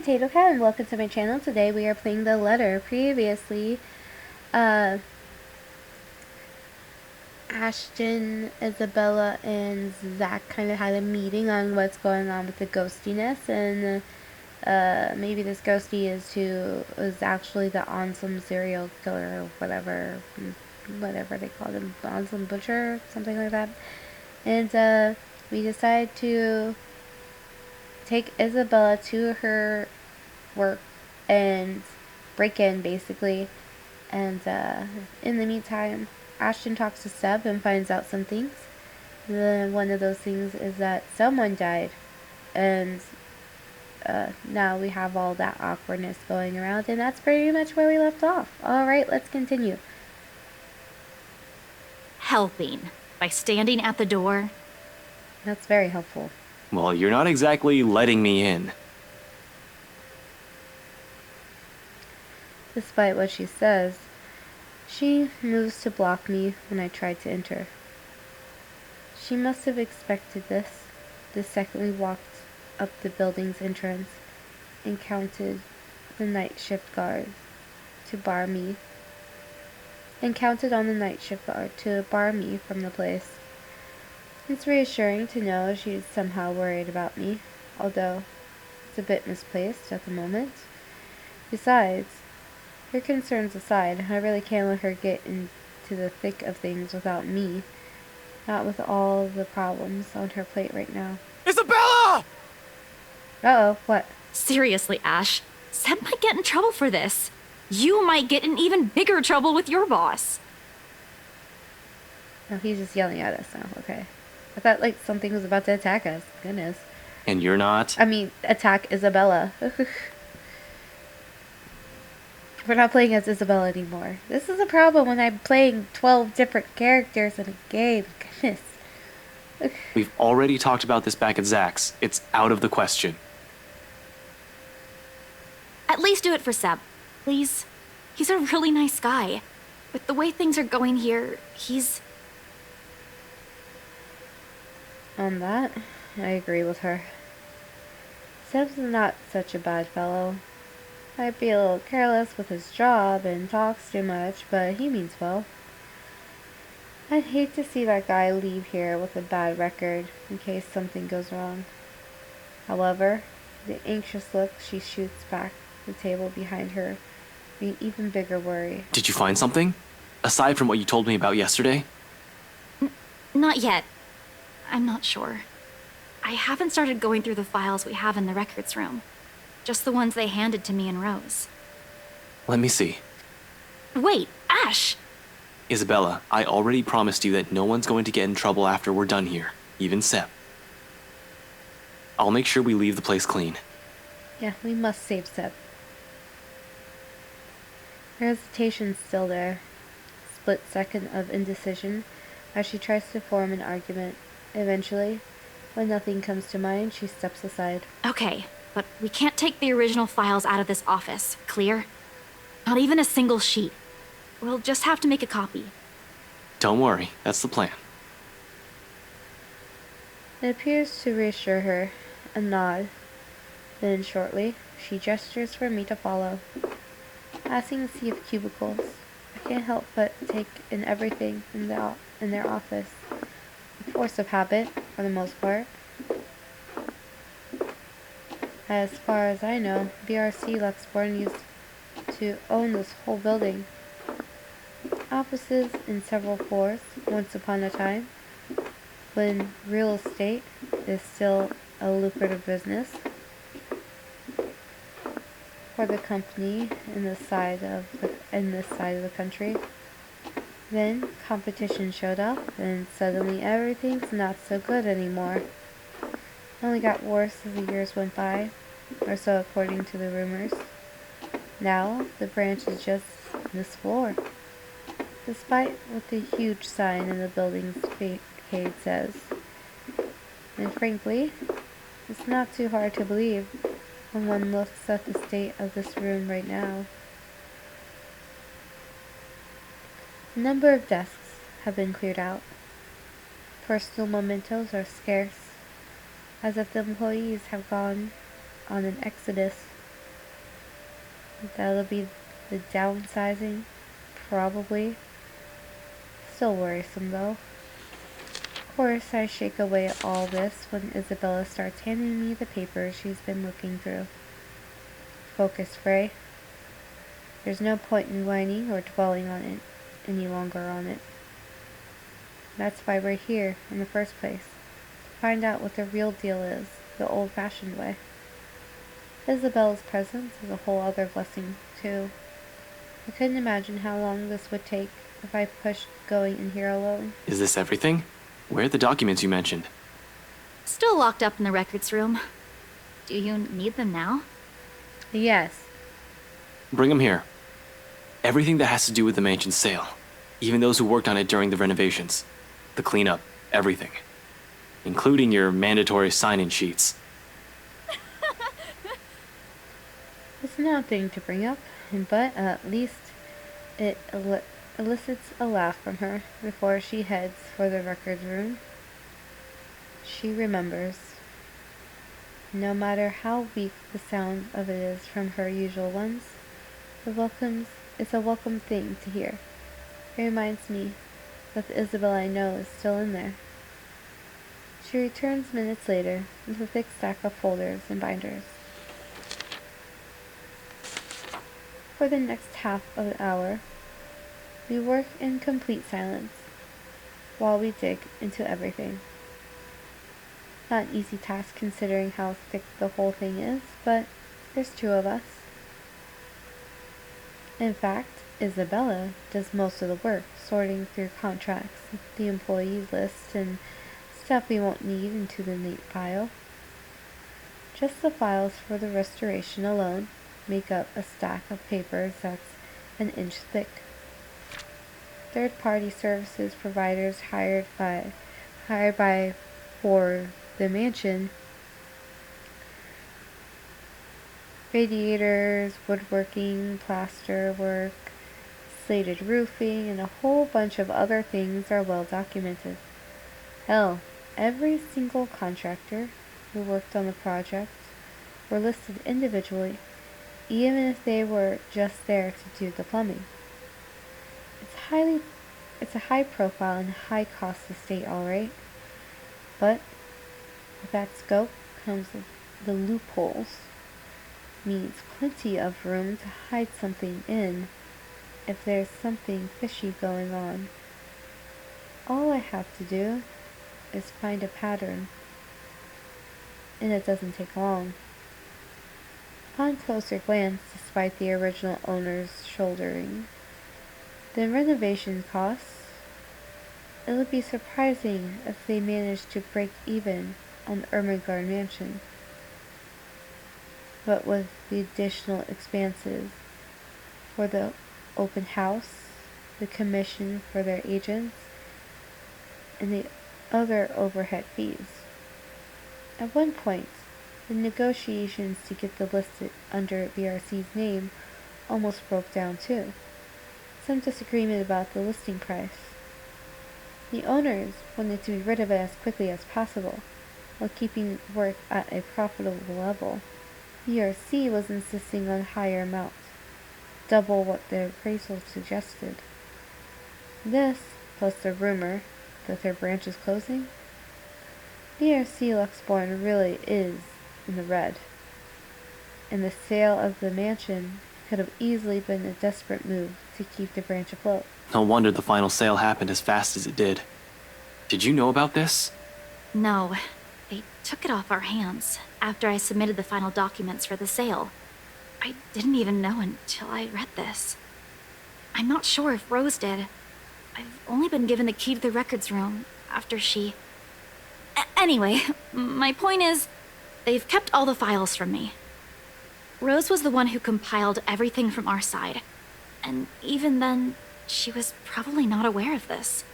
I'm Tato Cat and welcome to my channel. Today we are playing The Letter. Previously, Ashton, Isabella, and Zach kind of had a meeting on what's going on with the ghostiness, and maybe this ghosty is actually the Ansem serial killer or whatever they call him, Ansem butcher, something like that. And we decided to take Isabella to her work and break in, basically. And in the meantime, Ashton talks to Seb and finds out some things. One of those things is that someone died, and now we have all that awkwardness going around, and that's pretty much where we left off. Alright, let's continue. Helping by standing at the door. That's very helpful. Well, you're not exactly letting me in. Despite what she says, she moves to block me when I try to enter. She must have expected this the second we walked up the building's entrance and counted the night shift guard to bar me and counted on the night shift guard to bar me from the place. It's reassuring to know she's somehow worried about me, although it's a bit misplaced at the moment. Besides, her concerns aside, I really can't let her get into the thick of things without me, not with all the problems on her plate right now. Isabella! Uh-oh, what? Seriously, Ash, Seb might get in trouble for this. You might get in even bigger trouble with your boss. Oh, he's just yelling at us now, okay. I thought, like, something was about to attack us. Goodness. And you're not? I mean, attack Isabella. We're not playing as Isabella anymore. This is a problem when I'm playing 12 different characters in a game. Goodness. We've already talked about this back at Zach's. It's out of the question. At least do it for Seb, please. He's a really nice guy. With the way things are going here, he's... On that, I agree with her. Seb's not such a bad fellow. Might be a little careless with his job and talks too much, but he means well. I'd hate to see that guy leave here with a bad record in case something goes wrong. However, the anxious look she shoots back the table behind her be an even bigger worry. Did you find something? Aside from what you told me about yesterday? Not yet. I'm not sure. I haven't started going through the files we have in the records room. Just the ones they handed to me in rows. Let me see. Wait, Ash! Isabella, I already promised you that no one's going to get in trouble after we're done here, even Seb. I'll make sure we leave the place clean. Yeah, we must save Seb. Her hesitation's still there. Split second of indecision as she tries to form an argument. Eventually, when nothing comes to mind, she steps aside. Okay, but we can't take the original files out of this office, clear? Not even a single sheet. We'll just have to make a copy. Don't worry, that's the plan. It appears to reassure her. A nod. Then shortly, she gestures for me to follow. Passing a sea of cubicles, I can't help but take in everything in their office. A force of habit, for the most part. As far as I know, BRC Luxborn used to own this whole building. Offices in several floors, once upon a time, when real estate is still a lucrative business for the company in this side of the country. Then competition showed up, and suddenly everything's not so good anymore. It only got worse as the years went by, or so according to the rumors. Now the branch is just this floor. Despite what the huge sign in the building's facade says. And frankly, it's not too hard to believe when one looks at the state of this room right now. A number of desks have been cleared out. Personal mementos are scarce, as if the employees have gone on an exodus. That'll be the downsizing, probably. Still worrisome though. Of course, I shake away all this when Isabella starts handing me the papers she's been looking through. Focus, Frey. There's no point in whining or dwelling on it any longer on it. That's why we're here in the first place. To find out what the real deal is, the old-fashioned way. Isabella's presence is a whole other blessing, too. I couldn't imagine how long this would take if I pushed going in here alone. Is this everything? Where are the documents you mentioned? Still locked up in the records room. Do you need them now? Yes. Bring them here. Everything that has to do with the mansion's sale. Even those who worked on it during the renovations. The cleanup, everything. Including your mandatory sign-in sheets. It's not a thing to bring up, but at least it elicits a laugh from her before she heads for the records room. She remembers. No matter how weak the sound of it is from her usual ones, it's a welcome thing to hear. It reminds me that the Isabel I know is still in there. She returns minutes later with a thick stack of folders and binders. For the next half of an hour, we work in complete silence while we dig into everything. Not an easy task considering how thick the whole thing is, but there's two of us. In fact, Isabella does most of the work, sorting through contracts, the employee list, and stuff we won't need into the neat pile. Just the files for the restoration alone make up a stack of papers that's an inch thick. Third-party services providers hired by for the mansion, radiators, woodworking, plaster work, slated roofing, and a whole bunch of other things are well documented. Hell, every single contractor who worked on the project were listed individually, even if they were just there to do the plumbing. It's a high profile and high cost estate, alright. But with that scope comes the loopholes. Means plenty of room to hide something in if there's something fishy going on. All I have to do is find a pattern, and it doesn't take long. Upon closer glance, despite the original owner's shouldering the renovation costs, it would be surprising if they managed to break even on the Ermengarde Mansion. But with the additional expenses for the open house, the commission for their agents, and the other overhead fees. At one point, the negotiations to get the listed under BRC's name almost broke down too. Some disagreement about the listing price. The owners wanted to be rid of it as quickly as possible, while keeping work at a profitable level. BRC was insisting on a higher amount, double what their appraisal suggested. This, plus the rumor that their branch is closing, BRC Luxborn really is in the red, and the sale of the mansion could have easily been a desperate move to keep the branch afloat. No wonder the final sale happened as fast as it did. Did you know about this? No. They took it off our hands after I submitted the final documents for the sale. I didn't even know until I read this. I'm not sure if Rose did. I've only been given the key to the records room after she... Anyway, my point is, they've kept all the files from me. Rose was the one who compiled everything from our side, and even then, she was probably not aware of this.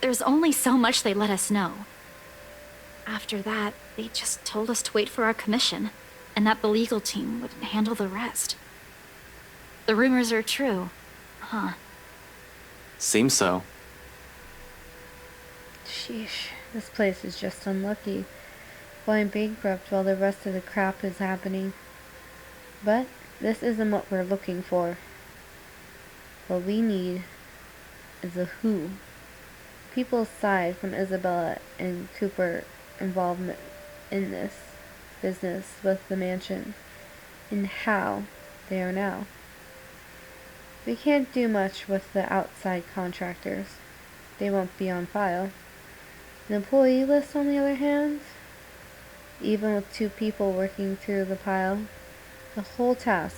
There's only so much they let us know. After that, they just told us to wait for our commission, and that the legal team would handle the rest. The rumors are true, huh? Seems so. Sheesh, this place is just unlucky, going bankrupt while the rest of the crap is happening. But This isn't what we're looking for. What we need is a who. People aside from Isabella and Cooper involvement in this business with the mansion and how they are now. We can't do much with the outside contractors. They won't be on file. The employee list, on the other hand, even with 2 people working through the pile, the whole task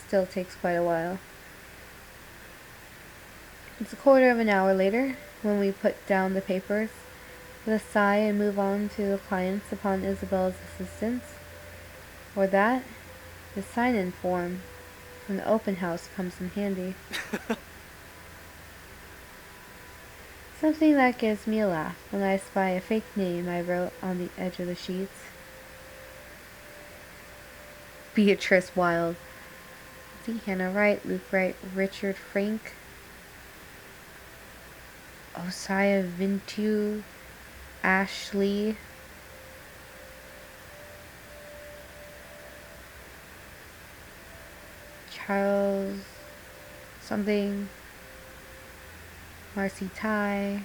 still takes quite a while. It's a quarter of an hour later when we put down the papers with a sigh and move on to the clients upon Isabella's assistance. For that, the sign-in form from the open house comes in handy. Something that gives me a laugh when I spy a fake name I wrote on the edge of the sheets. Beatrice Wilde. Hannah Wright, Luke Wright, Richard Frank, Osiah Vintu, Ashley, Charles something, Marcy Ty,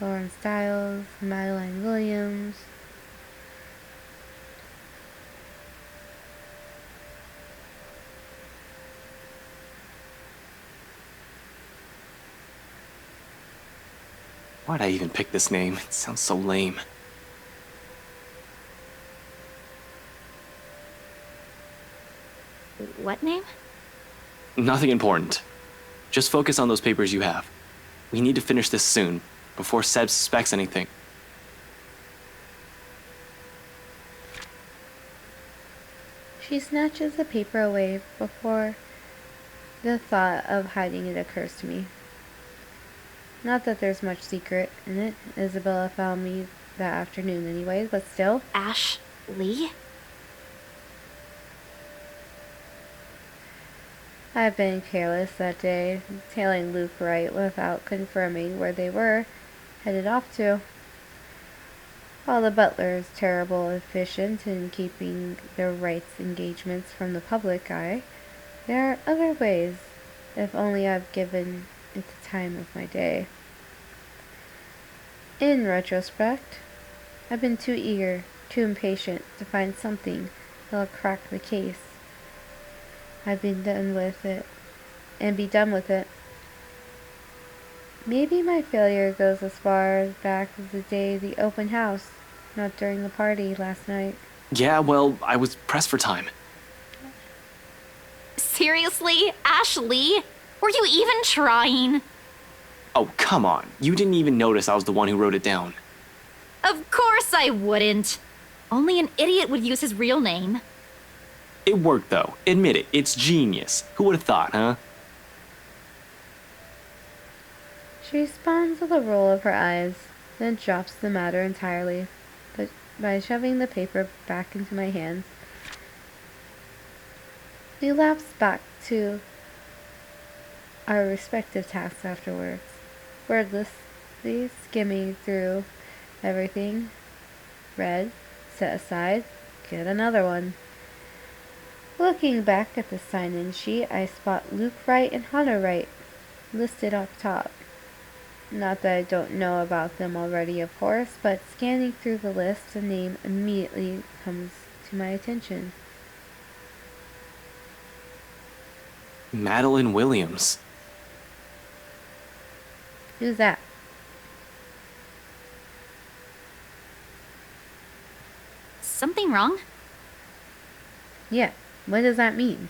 Lauren Stiles, Madeline Williams. Why'd I even pick this name? It sounds so lame. What name? Nothing important. Just focus on those papers you have. We need to finish this soon, before Seb suspects anything. She snatches the paper away before the thought of hiding it occurs to me. Not that there's much secret in it. Isabella found me that afternoon anyways, but still. Ash Lee? I've been careless that day, tailing Luke Wright without confirming where they were headed off to. While the butler is terrible efficient in keeping their rights engagements from the public eye, there are other ways, if only I've given it the time of my day. In retrospect, I've been too eager, too impatient to find something that'll crack the case. I've been done with it, and be done with it. Maybe my failure goes as far back as the day of the open house, not during the party last night. Yeah, well, I was pressed for time. Seriously, Ash Lee? Were you even trying? Oh, come on. You didn't even notice I was the one who wrote it down. Of course I wouldn't. Only an idiot would use his real name. It worked, though. Admit it. It's genius. Who would have thought, huh? She responds with a roll of her eyes, then drops the matter entirely, but by shoving the paper back into my hands. We lapse back to our respective tasks afterwards, wordlessly skimming through everything. Read, set aside, get another one. Looking back at the sign-in sheet, I spot Luke Wright and Hannah Wright listed up top. Not that I don't know about them already, of course, but scanning through the list, a name immediately comes to my attention. Madeline Williams. Who's that? Something wrong? Yeah, what does that mean?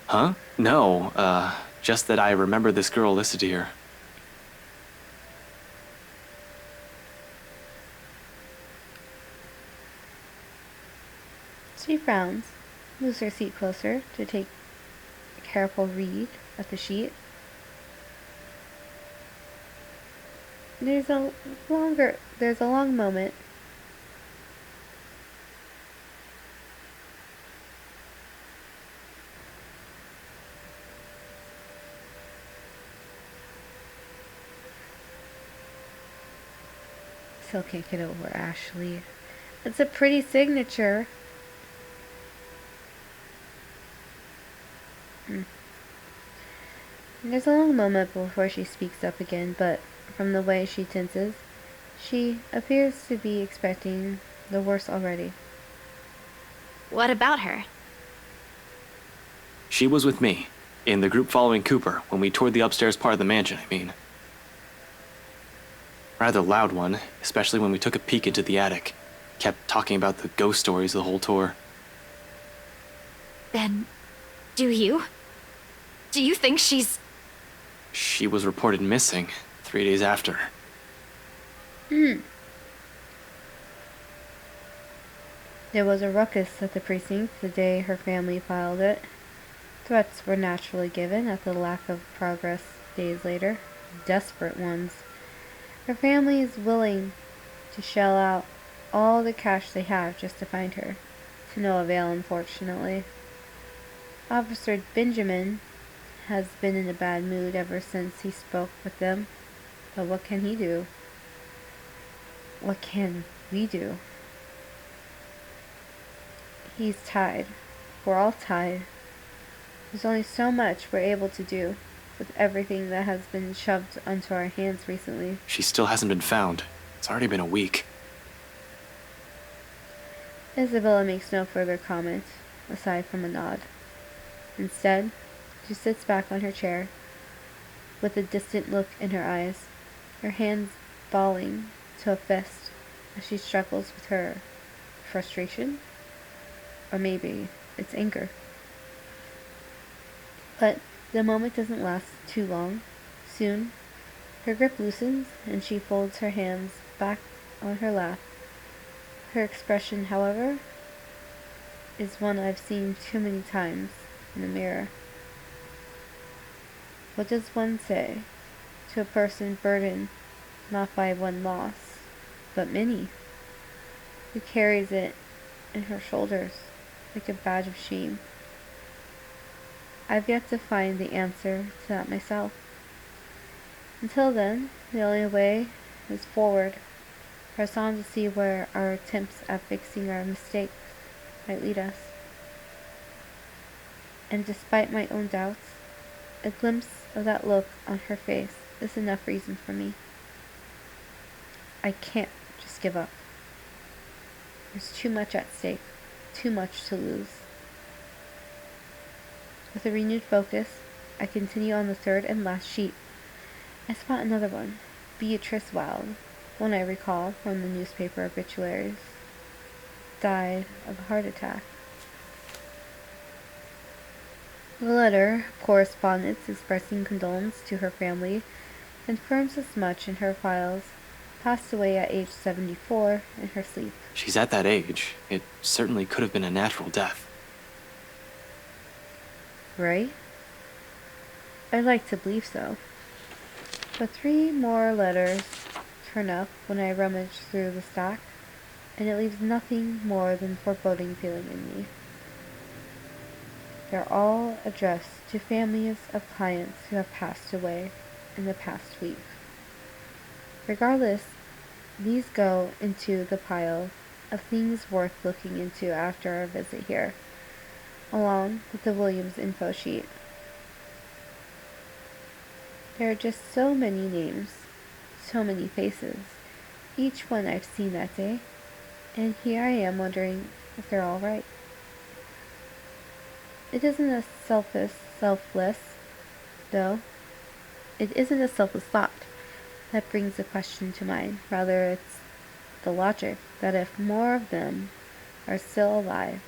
Huh? No, just that I remember this girl listed here. She frowns, moves her seat closer to take a careful read at the sheet. There's a long moment. Still can't get over Ashley. It's a pretty signature. There's a long moment before she speaks up again, but from the way she tenses, she appears to be expecting the worst already. What about her? She was with me, in the group following Cooper, when we toured the upstairs part of the mansion, I mean. Rather loud one, especially when we took a peek into the attic. Kept talking about the ghost stories the whole tour. Then, do you? Do you think she's... She was reported missing 3 days after. There was a ruckus at the precinct the day her family filed it. Threats were naturally given at the lack of progress days later. Desperate ones. Her family is willing to shell out all the cash they have just to find her. To no avail, unfortunately. Officer Benjamin has been in a bad mood ever since he spoke with them. But what can he do? What can we do? He's tied. We're all tied. There's only so much we're able to do with everything that has been shoved onto our hands recently. She still hasn't been found. It's already been a week. Isabella makes no further comment, aside from a nod. Instead, she sits back on her chair, with a distant look in her eyes, her hands balling to a fist as she struggles with her frustration, or maybe it's anger. But the moment doesn't last too long. Soon, her grip loosens and she folds her hands back on her lap. Her expression, however, is one I've seen too many times in the mirror. What does one say to a person burdened not by one loss, but many, who carries it in her shoulders like a badge of shame? I've yet to find the answer to that myself. Until then, the only way is forward, press on to see where our attempts at fixing our mistakes might lead us. And despite my own doubts, a glimpse of that look on her face is enough reason for me. I can't just give up. There's too much at stake, too much to lose. With a renewed focus, I continue on the third and last sheet. I spot another one, Beatrice Wilde, one I recall from the newspaper obituaries. Died of a heart attack. The letter, correspondence expressing condolence to her family, confirms as much in her files. Passed away at age 74 in her sleep. She's at that age. It certainly could have been a natural death. Right? I'd like to believe so. But 3 more letters turn up when I rummage through the stack, and it leaves nothing more than foreboding feeling in me. They're all addressed to families of clients who have passed away in the past week. Regardless, these go into the pile of things worth looking into after our visit here, along with the Williams info sheet. There are just so many names, so many faces, each one I've seen that day, and here I am wondering if they're all right. It isn't a selfless, though. It isn't a selfless thought that brings the question to mind. Rather, it's the logic that if more of them are still alive,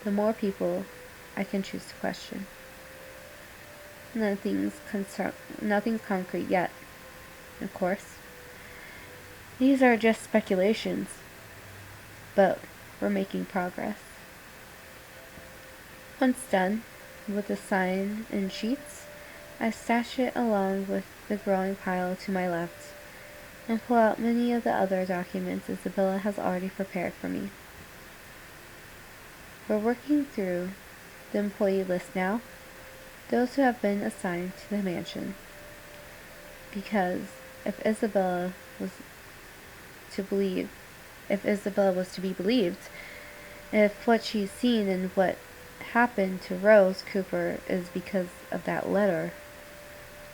the more people I can choose to question. Nothing's concrete yet, of course. These are just speculations, but we're making progress. Once done with the sign and sheets, I stash it along with the growing pile to my left, and pull out many of the other documents Isabella has already prepared for me. We're working through the employee list now, those who have been assigned to the mansion. Because if Isabella was to be believed, if what she's seen and what happened to Rose Cooper is because of that letter.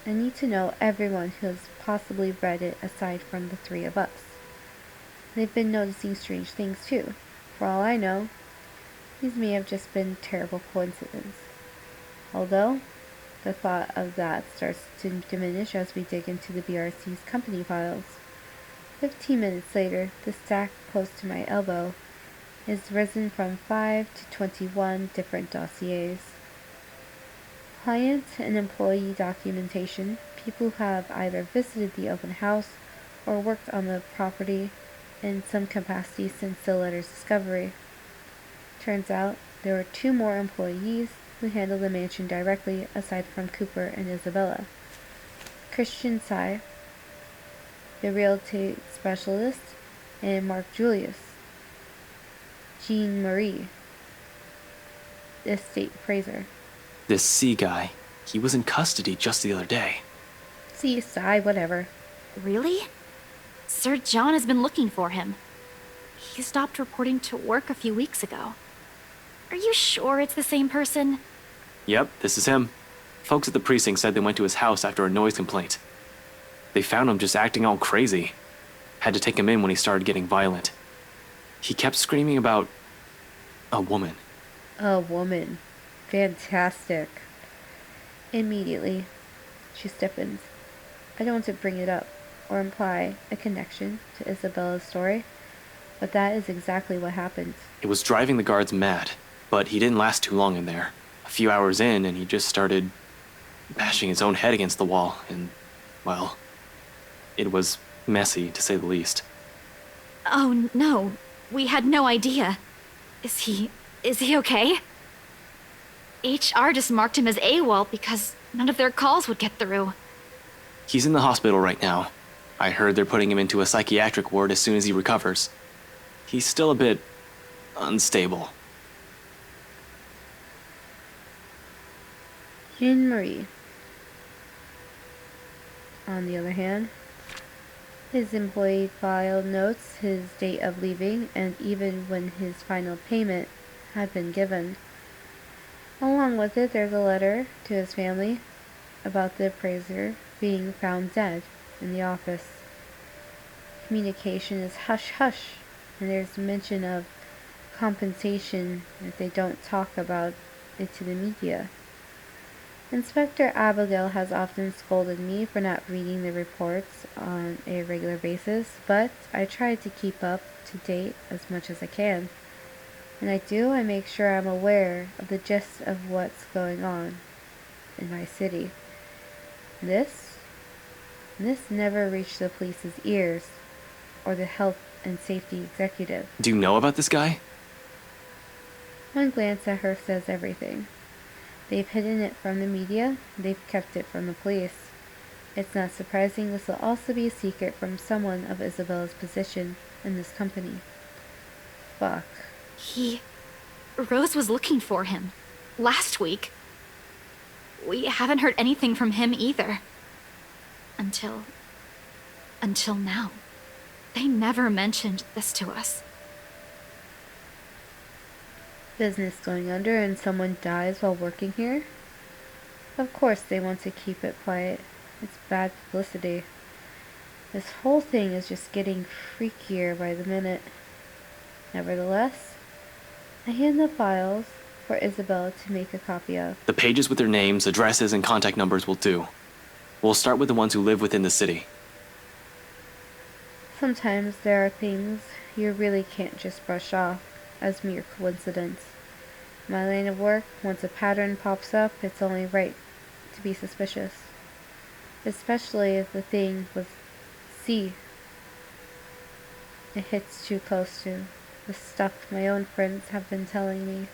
I need to know everyone who has possibly read it aside from the three of us. They've been noticing strange things too. For all I know, these may have just been terrible coincidence. Although, the thought of that starts to diminish as we dig into the BRC's company files. 15 minutes later, the stack close to my elbow is risen from 5 to 21 different dossiers. Client and employee documentation, people who have either visited the open house or worked on the property in some capacity since the letter's discovery. Turns out there were 2 more employees who handled the mansion directly aside from Cooper and Isabella. Christian Tsai, the real estate specialist, and Mark Julius. Jean Marie, the estate appraiser. This C guy, he was in custody just the other day. See, Tsai, whatever. Really? Sir John has been looking for him. He stopped reporting to work a few weeks ago. Are you sure it's the same person? Yep, this is him. Folks at the precinct said they went to his house after a noise complaint. They found him just acting all crazy. Had to take him in when he started getting violent. He kept screaming about a woman. A woman. Fantastic. Immediately, she stiffens. I don't want to bring it up or imply a connection to Isabella's story, but that is exactly what happened. It was driving the guards mad, but he didn't last too long in there. A few hours in, and he just started bashing his own head against the wall, and, well, it was messy, to say the least. Oh, no. We had no idea. Is he okay? HR just marked him as AWOL because none of their calls would get through. He's in the hospital right now. I heard they're putting him into a psychiatric ward as soon as he recovers. He's still a bit unstable. Jean Marie, on the other hand, his employee file notes his date of leaving and even when his final payment had been given. Along with it, there's a letter to his family about the appraiser being found dead in the office. Communication is hush-hush, and there's mention of compensation if they don't talk about it to the media. Inspector Abigail has often scolded me for not reading the reports on a regular basis, but I try to keep up to date as much as I can. When I do, I make sure I'm aware of the gist of what's going on in my city. This never reached the police's ears or the health and safety executive. Do you know about this guy? One glance at her says everything. They've hidden it from the media, they've kept it from the police. It's not surprising this will also be a secret from someone of Isabella's position in this company. Fuck. Rose was looking for him. Last week. We haven't heard anything from him either. Until now. They never mentioned this to us. Business going under and someone dies while working here? Of course they want to keep it quiet. It's bad publicity. This whole thing is just getting freakier by the minute. Nevertheless, I hand the files for Isabella to make a copy of. The pages with their names, addresses, and contact numbers will do. We'll start with the ones who live within the city. Sometimes there are things you really can't just brush off as mere coincidence. In my line of work, once a pattern pops up, it's only right to be suspicious. Especially if the thing with C, it hits too close to the stuff my own friends have been telling me.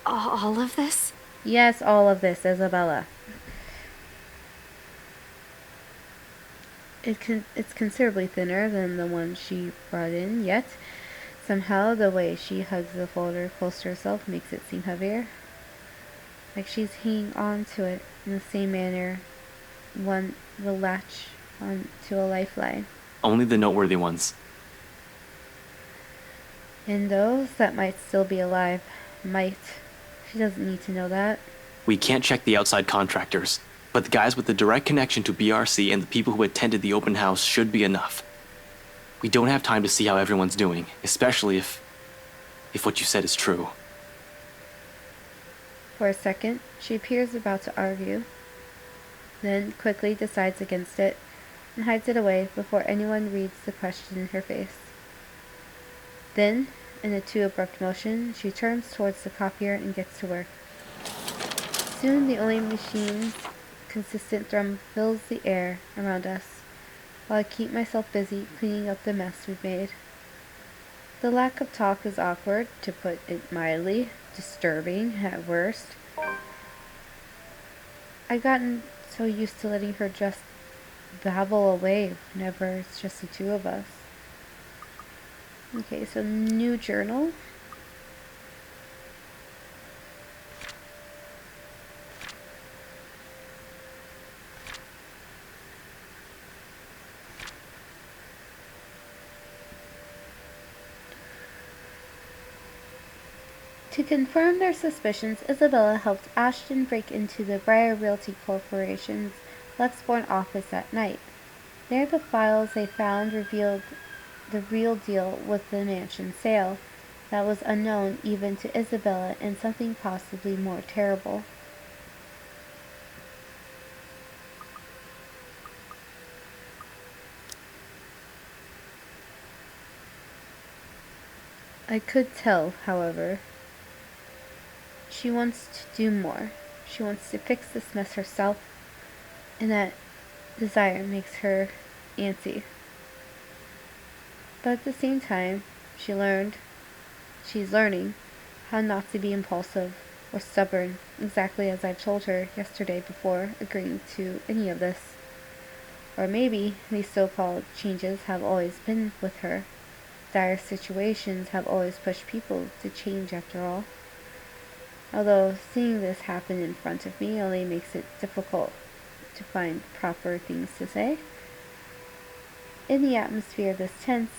All of this? Yes, all of this, Isabella. It's considerably thinner than the one she brought in, yet somehow the way she hugs the folder close to herself makes it seem heavier. Like she's hanging on to it in the same manner one will latch onto a lifeline. Only the noteworthy ones. And those that might still be alive might She doesn't need to know that. We can't check the outside contractors, but the guys with the direct connection to BRC and the people who attended the open house should be enough. We don't have time to see how everyone's doing, especially if what you said is true. For a second, she appears about to argue, then quickly decides against it and hides it away before anyone reads the question in her face. Then, in a too abrupt motion, she turns towards the copier and gets to work. Soon the only machine's consistent thrum fills the air around us, while I keep myself busy cleaning up the mess we've made. The lack of talk is awkward, to put it mildly, disturbing at worst. I've gotten so used to letting her just babble away whenever it's just the two of us. Okay, so new journal. To confirm their suspicions, Isabella helped Ashton break into the Briar Realty Corporation's Luxbourne office at night. There the files they found revealed the real deal with the mansion sale that was unknown even to Isabella, and something possibly more terrible. I could tell, however, she wants to do more. She wants to fix this mess herself, and that desire makes her antsy. But at the same time, she's learning how not to be impulsive or stubborn, exactly as I've told her yesterday before agreeing to any of this. Or maybe these so-called changes have always been with her. Dire situations have always pushed people to change after all. Although seeing this happen in front of me only makes it difficult to find proper things to say. In the atmosphere this tense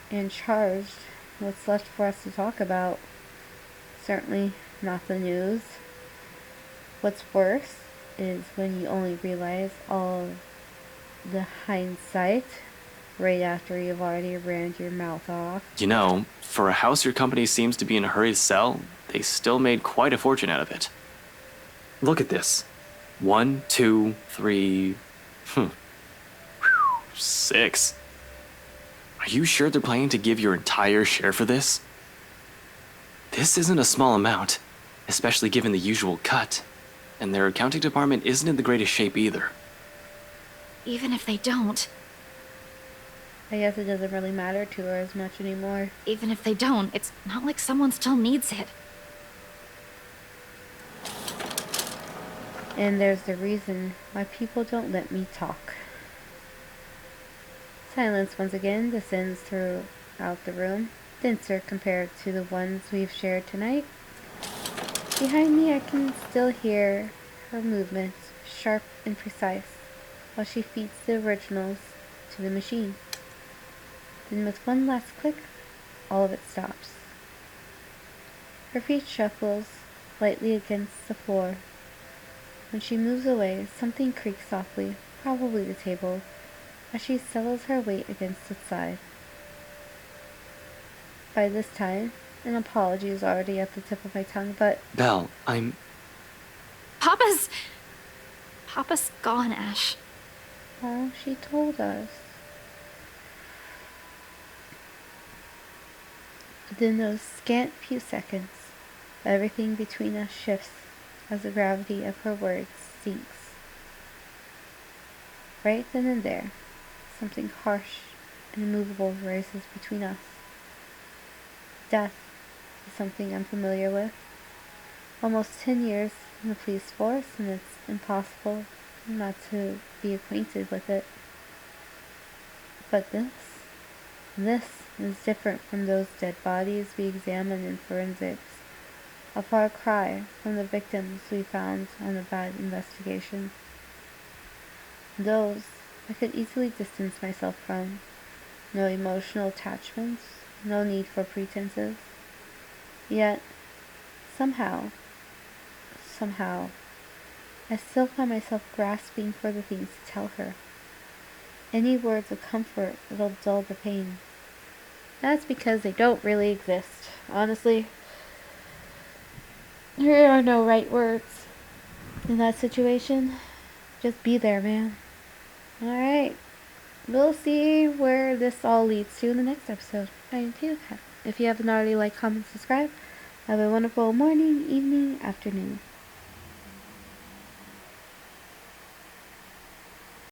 and charged, what's left for us to talk about? Certainly not the news. What's worse is when you only realize all of the hindsight right after you've already ran your mouth off. You know, for a house your company seems to be in a hurry to sell, they still made quite a fortune out of it. Look at this. 1, 2, 3... 6. Are you sure they're planning to give your entire share for this? This isn't a small amount, especially given the usual cut. And their accounting department isn't in the greatest shape either. Even if they don't, I guess it doesn't really matter to her as much anymore. even if they don't, it's not like someone still needs it. And there's the reason why people don't let me talk. Silence once again descends throughout the room, denser compared to the ones we've shared tonight. Behind me I can still hear her movements, sharp and precise, while she feeds the originals to the machine. Then with one last click, all of it stops. Her feet shuffles lightly against the floor. When she moves away, something creaks softly, probably the table, as she settles her weight against its side. By this time, an apology is already at the tip of my tongue, but... Belle, Papa's gone, Ash. Oh, she told us. Within those scant few seconds, everything between us shifts as the gravity of her words sinks. Right then and there, something harsh and immovable rises between us. Death is something I'm familiar with. Almost 10 years in the police force, and it's impossible not to be acquainted with it. But this is different from those dead bodies we examined in forensics. A far cry from the victims we found on a bad investigation. Those I could easily distance myself from. No emotional attachments, no need for pretenses. Yet, somehow, somehow, I still find myself grasping for the things to tell her. Any words of comfort that'll dull the pain. That's because they don't really exist. Honestly, there are no right words in that situation. Just be there, man. Alright. We'll see where this all leads to in the next episode. If you haven't already, like, comment, subscribe. Have a wonderful morning, evening, afternoon.